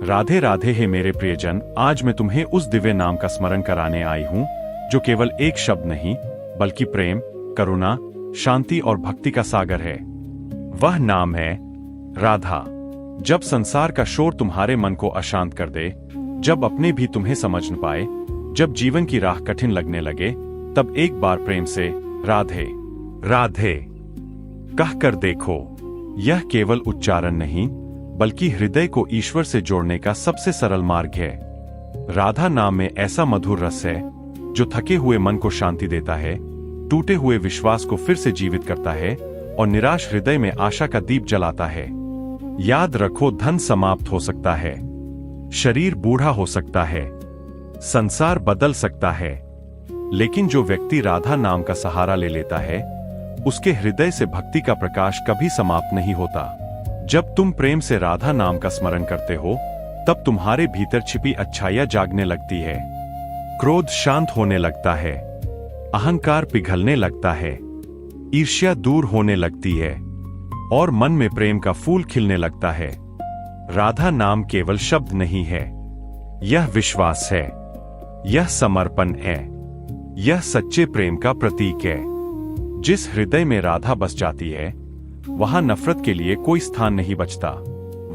राधे राधे हे मेरे प्रियजन, आज मैं तुम्हें उस दिव्य नाम का स्मरण कराने आई हूँ जो केवल एक शब्द नहीं बल्कि प्रेम, करुणा, शांति और भक्ति का सागर है। वह नाम है राधा। जब संसार का शोर तुम्हारे मन को अशांत कर दे, जब अपने भी तुम्हें समझ न पाए, जब जीवन की राह कठिन लगने लगे, तब एक बार प्रेम से राधे राधे कहकर देखो। यह केवल उच्चारण नहीं बल्कि हृदय को ईश्वर से जोड़ने का सबसे सरल मार्ग है। राधा नाम में ऐसा मधुर रस है जो थके हुए मन को शांति देता है, टूटे हुए विश्वास को फिर से जीवित करता है और निराश हृदय में आशा का दीप जलाता है। याद रखो, धन समाप्त हो सकता है, शरीर बूढ़ा हो सकता है, संसार बदल सकता है, लेकिन जो व्यक्ति राधा नाम का सहारा ले लेता है, उसके हृदय से भक्ति का प्रकाश कभी समाप्त नहीं होता। जब तुम प्रेम से राधा नाम का स्मरण करते हो, तब तुम्हारे भीतर छिपी अच्छाइयां जागने लगती है, क्रोध शांत होने लगता है, अहंकार पिघलने लगता है, ईर्ष्या दूर होने लगती है और मन में प्रेम का फूल खिलने लगता है। राधा नाम केवल शब्द नहीं है, यह विश्वास है, यह समर्पण है, यह सच्चे प्रेम का प्रतीक है। जिस हृदय में राधा बस जाती है, वहां नफरत के लिए कोई स्थान नहीं बचता।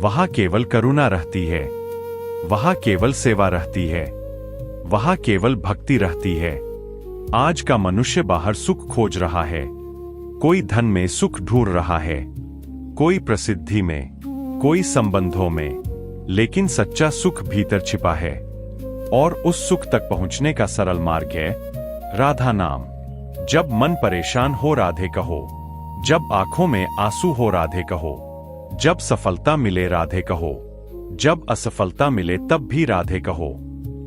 वहां केवल करुणा रहती है, वहां केवल सेवा रहती है, वहां केवल भक्ति रहती है। आज का मनुष्य बाहर सुख खोज रहा है, कोई धन में सुख ढूंढ रहा है, कोई प्रसिद्धि में, कोई संबंधों में, लेकिन सच्चा सुख भीतर छिपा है और उस सुख तक पहुंचने का सरल मार्ग है राधा नाम। जब मन परेशान हो राधे कहो, जब आंखों में आंसू हो राधे कहो, जब सफलता मिले राधे कहो, जब असफलता मिले तब भी राधे कहो,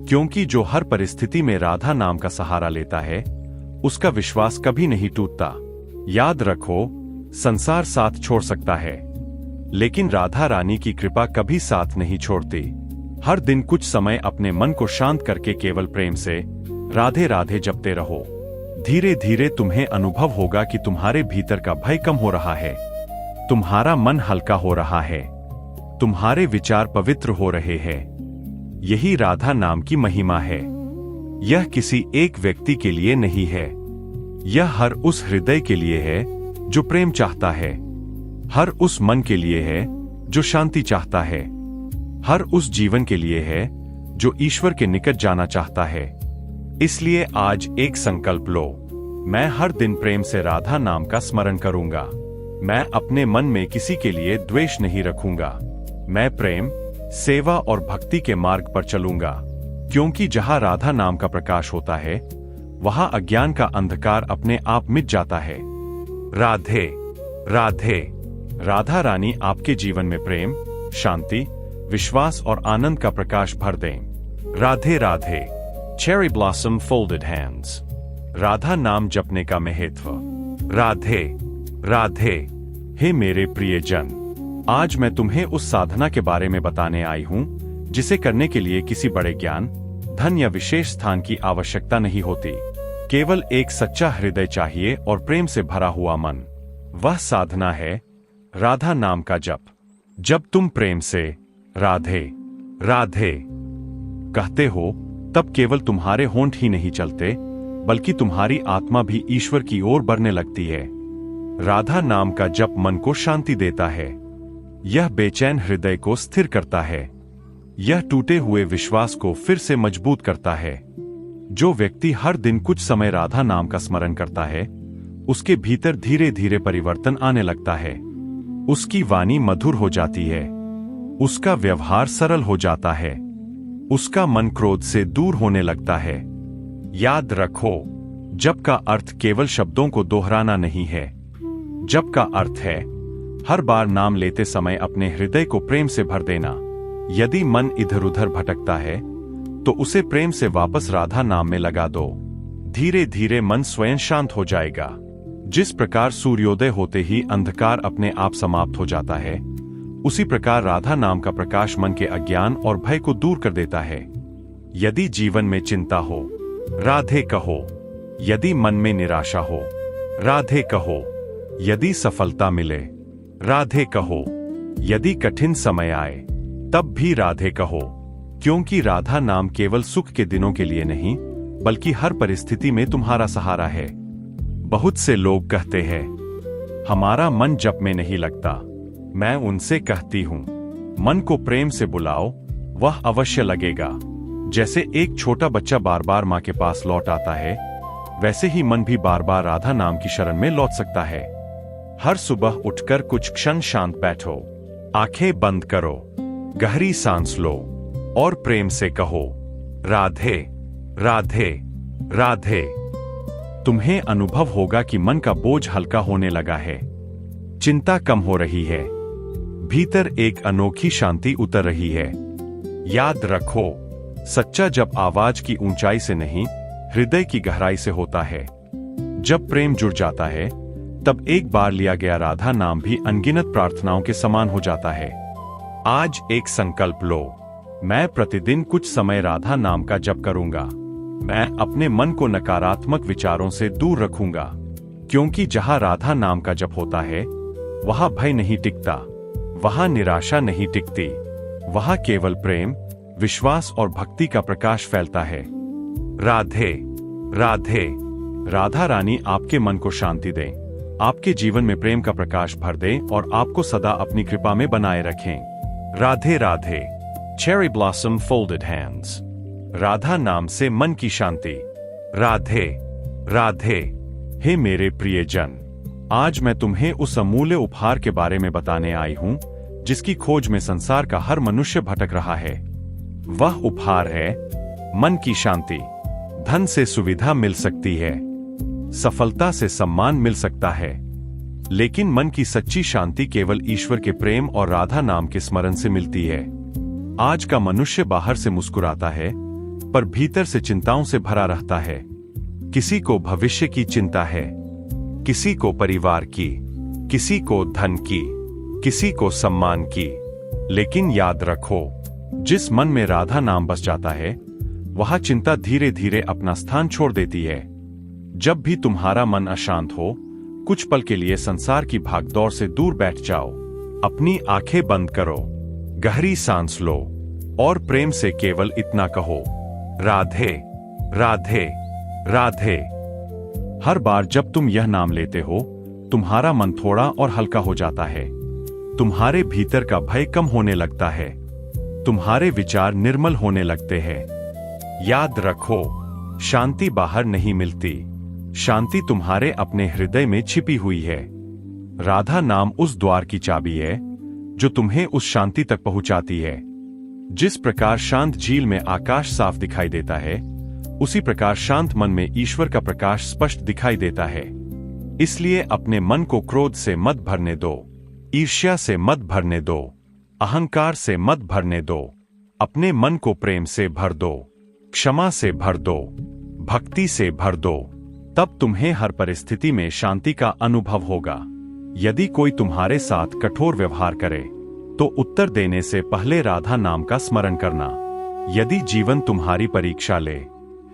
क्योंकि जो हर परिस्थिति में राधा नाम का सहारा लेता है, उसका विश्वास कभी नहीं टूटता। याद रखो, संसार साथ छोड़ सकता है, लेकिन राधा रानी की कृपा कभी साथ नहीं छोड़ती। हर दिन कुछ समय अपने मन को शांत करके केवल प्रेम से राधे राधे जपते रहो। धीरे धीरे तुम्हें अनुभव होगा कि तुम्हारे भीतर का भय कम हो रहा है, तुम्हारा मन हल्का हो रहा है, तुम्हारे विचार पवित्र हो रहे हैं। यही राधा नाम की महिमा है। यह किसी एक व्यक्ति के लिए नहीं है, यह हर उस हृदय के लिए है जो प्रेम चाहता है, हर उस मन के लिए है जो शांति चाहता है, हर उस जीवन के लिए है जो ईश्वर के निकट जाना चाहता है। इसलिए आज एक संकल्प लो, मैं हर दिन प्रेम से राधा नाम का स्मरण करूंगा। मैं अपने मन में किसी के लिए द्वेष नहीं रखूंगा। मैं प्रेम, सेवा और भक्ति के मार्ग पर चलूंगा, क्योंकि जहां राधा नाम का प्रकाश होता है, वहां अज्ञान का अंधकार अपने आप मिट जाता है। राधे राधे। राधा रानी आपके जीवन में प्रेम, शांति, विश्वास और आनंद का प्रकाश भर दें। Radhe Radhe. Cherry blossom folded hands. Radha नाम जपने का महत्व। राधे राधे। हे मेरे प्रियजन, आज मैं तुम्हें उस साधना के बारे में बताने आई हूं जिसे करने के लिए किसी बड़े ज्ञान, धन या विशेष स्थान की आवश्यकता नहीं होती। केवल एक सच्चा हृदय चाहिए और प्रेम से भरा हुआ मन। वह साधना है राधा नाम का जप। जब तुम प्रेम से राधे राधे कहते हो, तब केवल तुम्हारे होंठ ही नहीं चलते, बल्कि तुम्हारी आत्मा भी ईश्वर की ओर बढ़ने लगती है। राधा नाम का जप मन को शांति देता है, यह बेचैन हृदय को स्थिर करता है, यह टूटे हुए विश्वास को फिर से मजबूत करता है। जो व्यक्ति हर दिन कुछ समय राधा नाम का स्मरण करता है, उसके भीतर धीरे धीरे परिवर्तन आने लगता है। उसकी वाणी मधुर हो जाती है, उसका व्यवहार सरल हो जाता है, उसका मन क्रोध से दूर होने लगता है। याद रखो, जप का अर्थ केवल शब्दों को दोहराना नहीं है। जप का अर्थ है हर बार नाम लेते समय अपने हृदय को प्रेम से भर देना। यदि मन इधर उधर भटकता है, तो उसे प्रेम से वापस राधा नाम में लगा दो। धीरे धीरे मन स्वयं शांत हो जाएगा। जिस प्रकार सूर्योदय होते ही अंधकार अपने आप समाप्त हो जाता है, उसी प्रकार राधा नाम का प्रकाश मन के अज्ञान और भय को दूर कर देता है। यदि जीवन में चिंता हो, राधे कहो। यदि मन में निराशा हो, राधे कहो। यदि सफलता मिले, राधे कहो। यदि कठिन समय आए, तब भी राधे कहो, क्योंकि राधा नाम केवल सुख के दिनों के लिए नहीं, बल्कि हर परिस्थिति में तुम्हारा सहारा है। बहुत से लोग कहते हैं, हमारा मन जप में नहीं लगता। मैं उनसे कहती हूं, मन को प्रेम से बुलाओ, वह अवश्य लगेगा। जैसे एक छोटा बच्चा बार बार मां के पास लौट आता है, वैसे ही मन भी बार बार राधा नाम की शरण में लौट सकता है। हर सुबह उठकर कुछ क्षण शांत बैठो, आंखें बंद करो, गहरी सांस लो और प्रेम से कहो, राधे राधे राधे। तुम्हें अनुभव होगा कि मन का बोझ हल्का होने लगा है, चिंता कम हो रही है, भीतर एक अनोखी शांति उतर रही है। याद रखो, सच्चा जब आवाज की ऊंचाई से नहीं, हृदय की गहराई से होता है। जब प्रेम जुड़ जाता है, तब एक बार लिया गया राधा नाम भी अनगिनत प्रार्थनाओं के समान हो जाता है। आज एक संकल्प लो, मैं प्रतिदिन कुछ समय राधा नाम का जप करूंगा। मैं अपने मन को नकारात्मक विचारों से दूर रखूंगा, क्योंकि जहां राधा नाम का जप होता है, वहां भय नहीं टिकता, वहां निराशा नहीं टिकती, वहां केवल प्रेम, विश्वास और भक्ति का प्रकाश फैलता है। राधे राधे। राधा रानी आपके मन को शांति दें, आपके जीवन में प्रेम का प्रकाश भर दें और आपको सदा अपनी कृपा में बनाए रखें। Radhe Radhe. Cherry blossom folded hands. Radha नाम से मन की शांति। राधे राधे। हे मेरे प्रियजन, आज मैं तुम्हें उस अमूल्य उपहार के बारे में बताने आई हूं, जिसकी खोज में संसार का हर मनुष्य भटक रहा है। वह उपहार है मन की शांति। धन से सुविधा मिल सकती है, सफलता से सम्मान मिल सकता है, लेकिन मन की सच्ची शांति केवल ईश्वर के प्रेम और राधा नाम के स्मरण से मिलती है। आज का मनुष्य बाहर से मुस्कुराता है, पर भीतर से चिंताओं से भरा रहता है। किसी को भविष्य की चिंता है, किसी को परिवार की, किसी को धन की, किसी को सम्मान की। लेकिन याद रखो, जिस मन में राधा नाम बस जाता है, वह चिंता धीरे धीरे अपना स्थान छोड़ देती है। जब भी तुम्हारा मन अशांत हो, कुछ पल के लिए संसार की भागदौड़ से दूर बैठ जाओ, अपनी आंखें बंद करो, गहरी सांस लो और प्रेम से केवल इतना कहो, राधे राधे राधे। हर बार जब तुम यह नाम लेते हो, तुम्हारा मन थोड़ा और हल्का हो जाता है, तुम्हारे भीतर का भय कम होने लगता है, तुम्हारे विचार निर्मल होने लगते हैं। याद रखो, शांति बाहर नहीं मिलती, शांति तुम्हारे अपने हृदय में छिपी हुई है। राधा नाम उस द्वार की चाबी है जो तुम्हें उस शांति तक पहुंचाती है। जिस प्रकार शांत झील में आकाश साफ दिखाई देता है, उसी प्रकार शांत मन में ईश्वर का प्रकाश स्पष्ट दिखाई देता है। इसलिए अपने मन को क्रोध से मत भरने दो, ईर्ष्या से मत भरने दो, अहंकार से मत भरने दो। अपने मन को प्रेम से भर दो, क्षमा से भर दो, भक्ति से भर दो। तब तुम्हें हर परिस्थिति में शांति का अनुभव होगा। यदि कोई तुम्हारे साथ कठोर व्यवहार करे, तो उत्तर देने से पहले राधा नाम का स्मरण करना। यदि जीवन तुम्हारी परीक्षा ले,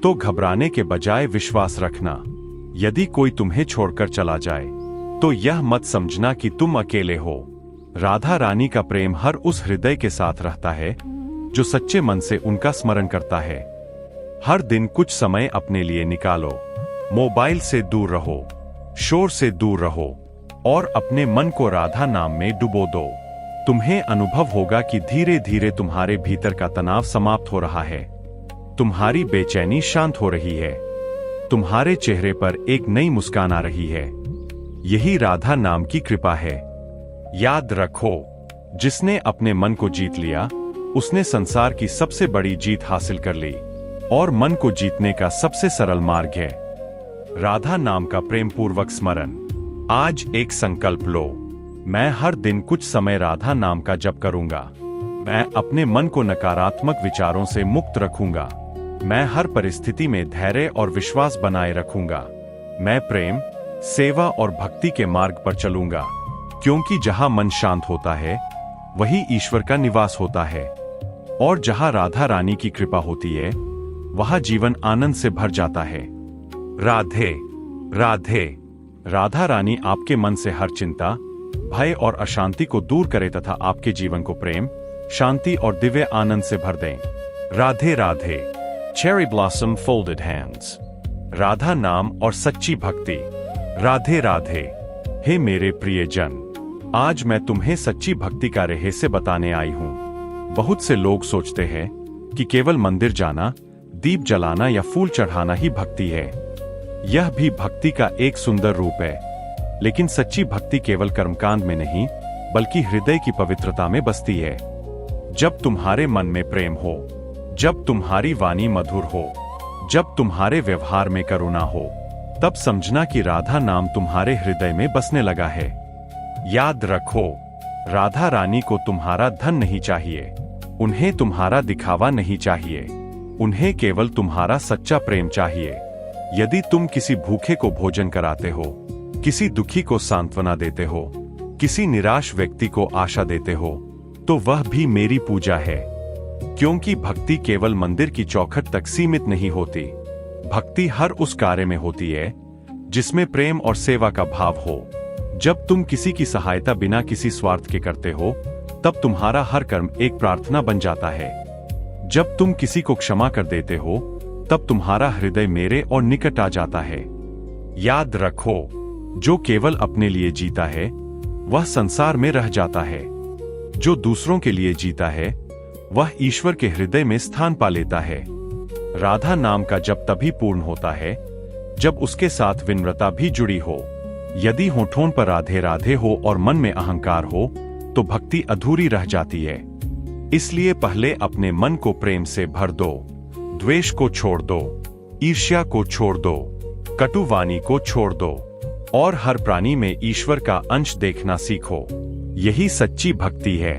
तो घबराने के बजाय विश्वास रखना। यदि कोई तुम्हें छोड़कर चला जाए, तो यह मत समझना कि तुम अकेले हो। राधा रानी का प्रेम हर उस हृदय के साथ रहता है जो सच्चे मन से उनका स्मरण करता है। हर दिन कुछ समय अपने लिए निकालो, मोबाइल से दूर रहो, शोर से दूर रहो और अपने मन को राधा नाम में डुबो दो। तुम्हें अनुभव होगा कि धीरे धीरे तुम्हारे भीतर का तनाव समाप्त हो रहा है, तुम्हारी बेचैनी शांत हो रही है, तुम्हारे चेहरे पर एक नई मुस्कान आ रही है। यही राधा नाम की कृपा है। याद रखो, जिसने अपने मन को जीत लिया, उसने संसार की सबसे बड़ी जीत हासिल कर ली और मन को जीतने का सबसे सरल मार्ग है राधा नाम का प्रेम पूर्वक स्मरण। आज एक संकल्प लो, मैं हर दिन कुछ समय राधा नाम का जप करूंगा। मैं अपने मन को नकारात्मक विचारों से मुक्त रखूंगा। मैं हर परिस्थिति में धैर्य और विश्वास बनाए रखूंगा। मैं प्रेम, सेवा और भक्ति के मार्ग पर चलूंगा, क्योंकि जहां मन शांत होता है, वही ईश्वर का निवास होता है। और जहां राधा रानी की कृपा होती है, वहां जीवन आनंद से भर जाता है। राधे राधे। राधा रानी आपके मन से हर चिंता, भय और अशांति को दूर करे तथा आपके जीवन को प्रेम, शांति और दिव्य आनंद से भर दें। Radhe Radhe. Cherry blossom folded hands. Radha नाम और सच्ची भक्ति। राधे राधे। हे मेरे प्रियजन, आज मैं तुम्हें सच्ची भक्ति का रहस्य बताने आई हूं। बहुत से लोग सोचते हैं कि केवल मंदिर जाना, दीप जलाना या फूल चढ़ाना ही भक्ति है। यह भी भक्ति का एक सुंदर रूप है, लेकिन सच्ची भक्ति केवल कर्मकांड में नहीं, बल्कि हृदय की पवित्रता में बसती है। जब तुम्हारे मन में प्रेम हो, जब तुम्हारी वाणी मधुर हो, जब तुम्हारे व्यवहार में करुणा हो, तब समझना कि राधा नाम तुम्हारे हृदय में बसने लगा है। याद रखो, राधा रानी को तुम्हारा धन नहीं चाहिए, उन्हें तुम्हारा दिखावा नहीं चाहिए, उन्हें केवल तुम्हारा सच्चा प्रेम चाहिए। यदि तुम किसी भूखे को भोजन कराते हो, किसी दुखी को सांत्वना देते हो, किसी निराश व्यक्ति को आशा देते हो, तो वह भी मेरी पूजा है। क्योंकि भक्ति केवल मंदिर की चौखट तक सीमित नहीं होती। भक्ति हर उस कार्य में होती है जिसमें प्रेम और सेवा का भाव हो। जब तुम किसी की सहायता बिना किसी स्वार्थ के करते हो, तब तुम्हारा हर कर्म एक प्रार्थना बन जाता है। जब तुम किसी को क्षमा कर देते हो, तब तुम्हारा हृदय मेरे और निकट आ जाता है। याद रखो, जो केवल अपने लिए जीता है, वह संसार में रह जाता है। जो दूसरों के लिए जीता है, वह ईश्वर के हृदय में स्थान पा लेता है। राधा नाम का जप तभी पूर्ण होता है जब उसके साथ विनम्रता भी जुड़ी हो। यदि होठों पर राधे राधे हो और मन में अहंकार हो, तो भक्ति अधूरी रह जाती है। इसलिए पहले अपने मन को प्रेम से भर दो, द्वेष को छोड़ दो, ईर्ष्या को छोड़ दो, कटु वाणी को छोड़ दो और हर प्राणी में ईश्वर का अंश देखना सीखो। यही सच्ची भक्ति है।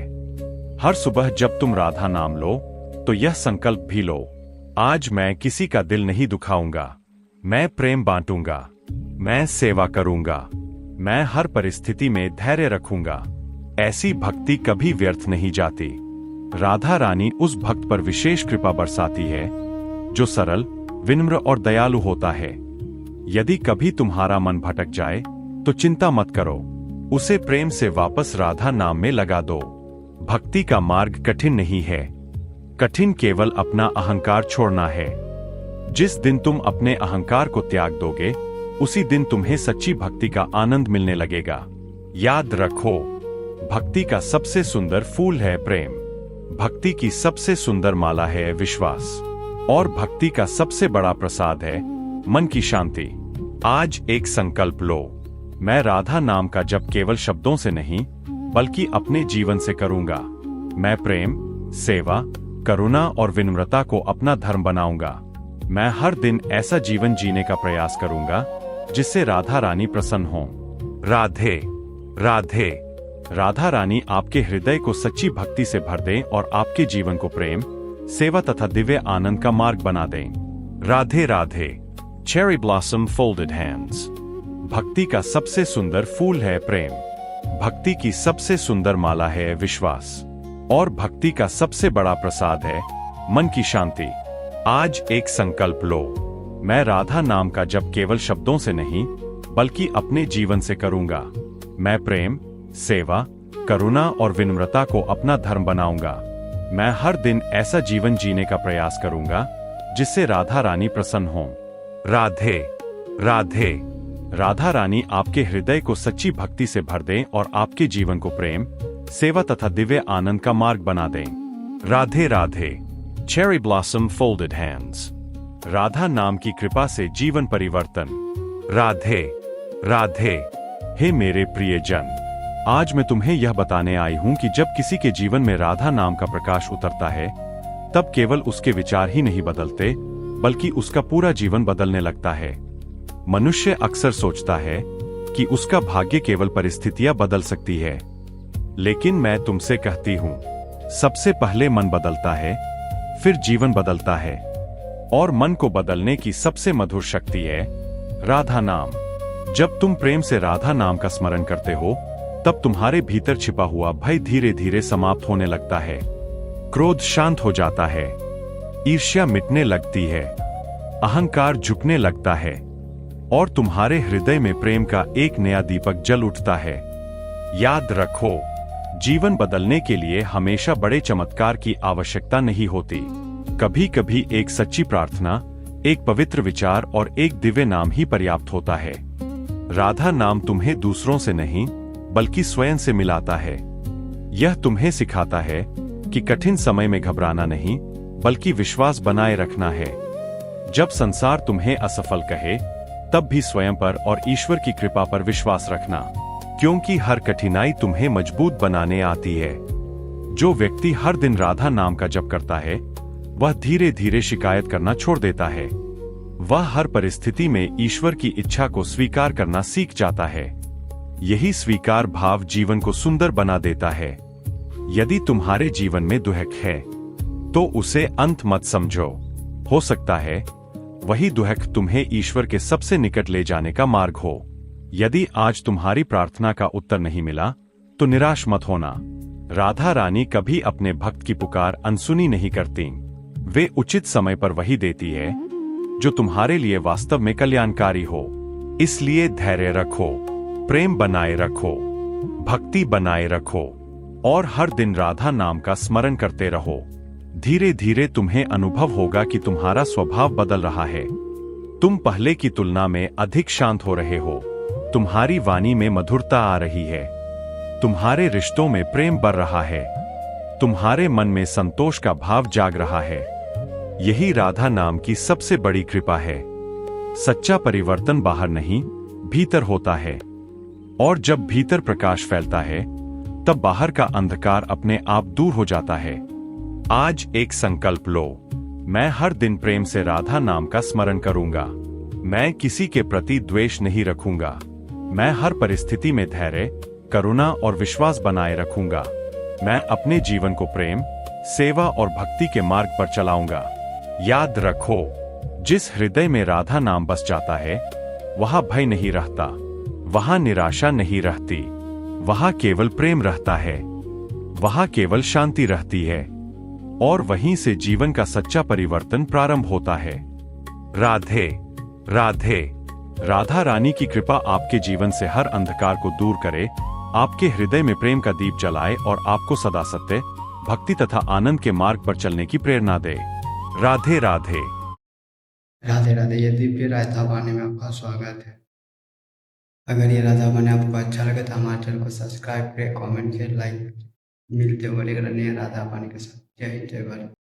हर सुबह जब तुम राधा नाम लो, तो यह संकल्प भी लो, आज मैं किसी का दिल नहीं दुखाऊंगा, मैं प्रेम बांटूंगा, मैं सेवा करूंगा, मैं हर परिस्थिति में धैर्य रखूंगा। ऐसी भक्ति कभी व्यर्थ नहीं जाती। राधा रानी उस भक्त पर विशेष कृपा बरसाती है जो सरल, विनम्र और दयालु होता है। यदि कभी तुम्हारा मन भटक जाए, तो चिंता मत करो, उसे प्रेम से वापस राधा नाम में लगा दो। भक्ति का मार्ग कठिन नहीं है, कठिन केवल अपना अहंकार छोड़ना है। जिस दिन तुम अपने अहंकार को त्याग दोगे, उसी दिन तुम्हें सच्ची भक्ति का आनंद मिलने लगेगा। याद रखो, भक्ति का सबसे सुंदर फूल है प्रेम, भक्ति की सबसे सुंदर माला है विश्वास, और भक्ति का सबसे बड़ा प्रसाद है मन की शांति। आज एक संकल्प लो, मैं राधा नाम का जप केवल शब्दों से नहीं, बल्कि अपने जीवन से करूंगा। मैं प्रेम, सेवा, करुणा और विनम्रता को अपना धर्म बनाऊंगा। मैं हर दिन ऐसा जीवन जीने का प्रयास करूंगा जिससे राधा रानी प्रसन्न हो। राधे राधे। राधा रानी आपके हृदय को सच्ची भक्ति से भर दें और आपके जीवन को प्रेम, सेवा तथा दिव्य आनंद का मार्ग बना दें। Radhe Radhe. Cherry blossom folded hands. भक्ति का सबसे सुंदर फूल है प्रेम, भक्ति की सबसे सुंदर माला है विश्वास, और भक्ति का सबसे बड़ा प्रसाद है मन की शांति। आज एक संकल्प लो, मैं राधा नाम का जप केवल शब्दों से नहीं, बल्कि अपने जीवन से करूंगा। मैं प्रेम, सेवा, करुणा और विनम्रता को अपना धर्म बनाऊंगा। मैं हर दिन ऐसा जीवन जीने का प्रयास करूंगा जिससे राधा रानी प्रसन्न हो। राधे राधे। राधा रानी आपके हृदय को सच्ची भक्ति से भर दें और आपके जीवन को प्रेम, सेवा तथा दिव्य आनंद का मार्ग बना दें। Radhe Radhe. Cherry blossom folded hands. Radha नाम की कृपा से जीवन परिवर्तन। राधे राधे। हे मेरे प्रियजन, आज मैं तुम्हें यह बताने आई हूं कि जब किसी के जीवन में राधा नाम का प्रकाश उतरता है, तब केवल उसके विचार ही नहीं बदलते, बल्कि उसका पूरा जीवन बदलने लगता है। मनुष्य अक्सर सोचता है कि उसका भाग्य केवल परिस्थितियां बदल सकती है, लेकिन मैं तुमसे कहती हूं, सबसे पहले मन बदलता है, फिर जीवन बदलता है, और मन को बदलने की सबसे मधुर शक्ति है राधा नाम। जब तुम प्रेम से राधा नाम का स्मरण करते हो, तब तुम्हारे भीतर छिपा हुआ भय धीरे धीरे समाप्त होने लगता है, क्रोध शांत हो जाता है, ईर्ष्या मिटने लगती है, अहंकार झुकने लगता है, और तुम्हारे हृदय में प्रेम का एक नया दीपक जल उठता है। याद रखो, जीवन बदलने के लिए हमेशा बड़े चमत्कार की आवश्यकता नहीं होती। कभी कभी एक सच्ची प्रार्थना, एक पवित्र विचार और एक दिव्य नाम ही पर्याप्त होता है। राधा नाम तुम्हें दूसरों से नहीं बल्कि स्वयं से मिलाता है। यह तुम्हें सिखाता है कि कठिन समय में घबराना नहीं बल्कि विश्वास बनाए रखना है। जब संसार तुम्हें असफल कहे तब भी स्वयं पर और ईश्वर की कृपा पर विश्वास रखना, क्योंकि हर कठिनाई तुम्हें मजबूत बनाने आती है। जो व्यक्ति हर दिन राधा नाम का जप करता है वह धीरे धीरे शिकायत करना छोड़ देता है। वह हर परिस्थिति में ईश्वर की इच्छा को स्वीकार करना सीख जाता है। यही स्वीकार भाव जीवन को सुंदर बना देता है। यदि तुम्हारे जीवन में दुहक है तो उसे अंत मत समझो। हो सकता है वही दुहक तुम्हें ईश्वर के सबसे निकट ले जाने का मार्ग हो। यदि आज तुम्हारी प्रार्थना का उत्तर नहीं मिला तो निराश मत होना। राधा रानी कभी अपने भक्त की पुकार अनसुनी नहीं करती। वे उचित समय पर वही देती है जो तुम्हारे लिए वास्तव में कल्याणकारी हो। इसलिए धैर्य रखो, प्रेम बनाए रखो, भक्ति बनाए रखो और हर दिन राधा नाम का स्मरण करते रहो। धीरे धीरे तुम्हें अनुभव होगा कि तुम्हारा स्वभाव बदल रहा है। तुम पहले की तुलना में अधिक शांत हो रहे हो। तुम्हारी वाणी में मधुरता आ रही है। तुम्हारे रिश्तों में प्रेम बढ़ रहा है। तुम्हारे मन में संतोष का भाव जाग रहा है। यही राधा नाम की सबसे बड़ी कृपा है। सच्चा परिवर्तन बाहर नहीं, भीतर होता है। और जब भीतर प्रकाश फैलता है तब बाहर का अंधकार अपने आप दूर हो जाता है। आज एक संकल्प लो, मैं हर दिन प्रेम से राधा नाम का स्मरण करूंगा। मैं किसी के प्रति द्वेष नहीं रखूंगा। मैं हर परिस्थिति में धैर्य, करुणा और विश्वास बनाए रखूंगा। मैं अपने जीवन को प्रेम, सेवा और भक्ति के मार्ग पर चलाऊंगा। याद रखो, जिस हृदय में राधा नाम बस जाता है वहां भय नहीं रहता, वहां निराशा नहीं रहती, वहां केवल प्रेम रहता है, वहां केवल शांति रहती है और वहीं से जीवन का सच्चा परिवर्तन प्रारंभ होता है। राधे राधे। राधा रानी की कृपा आपके जीवन से हर अंधकार को दूर करे, आपके हृदय में प्रेम का दीप जलाए और आपको सदा सत्य, भक्ति तथा आनंद के मार्ग पर चलने की प्रेरणा दे। राधे राधे। राधे राधे। ये दिव्य राधा वाणी में आपका स्वागत है। अगर ये राधा वाणी आपको अच्छा लगे तो हमारे चैनल को सब्सक्राइब करें, कमेंट करें, लाइक। मिलते हैं और एक नए राधा वाणी के साथ। जय हिंद, जय भारत।